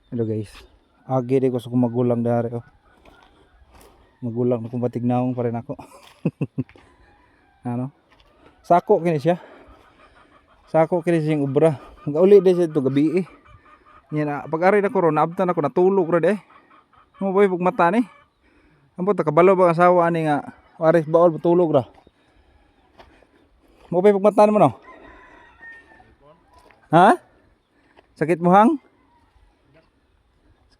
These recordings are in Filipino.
Hello guys. Agi di ko sa magulang dari oh. Magulang na kung batignaong pa rin ako. Ano? Sako kini siya. Sako kini siyang ubra. Magauli di siya ito gabi eh. Yan pag-ari na ko ron, naabtan ako natulog ron eh. Mo boy pag mata ni. Ampo ta kabalo ba ang asawa ani nga waris baol matulog ra. Mo boy pag mata mo no. Ha? Sakit mo hang?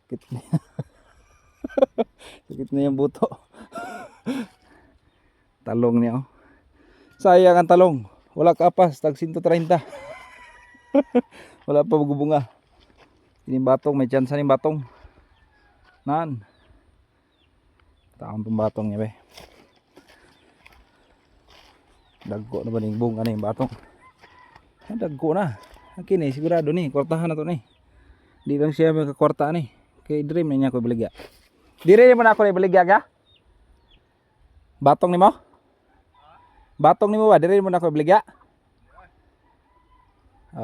Sakit niya. Sakit na yung buto. Talong niya oh. Sayang ang talong. Wala kapas, tag 130. Wala pa magbubunga. Ini batong, may chance ni batong. Nan. Taon tong batong niya be. Dagko na ba ning bunga ni batong? Dagko na. Kini sigurado ni, kwartahan na to ni. Di lang siya makakwarta ni. Kay dream niya ko baligya. Dire mo na ako ni baligya ga? Batong nimo? Batong nimo ba? Dire mo na ako baligya?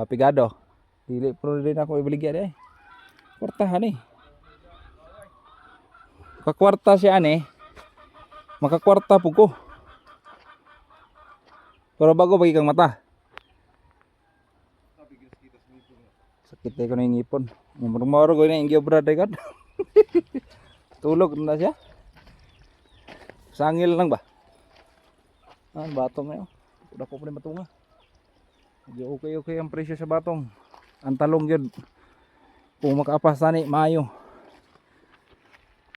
Pigado. Dili pro din ako ibaligya di. Kwartahan ni. Kakwarta siya ani. Makakwarta pug ko. Pero bago bagi kang mata. Sakit ko na yung ngipon. Murmuro ko na yung giobra dagat. Tulog na siya. Sangil lang ba? Batong na yun. Udah ko pa rin matunga. Okay ang presyo sa batong. Ang talong yun. Kung makaapas na ni, maayo.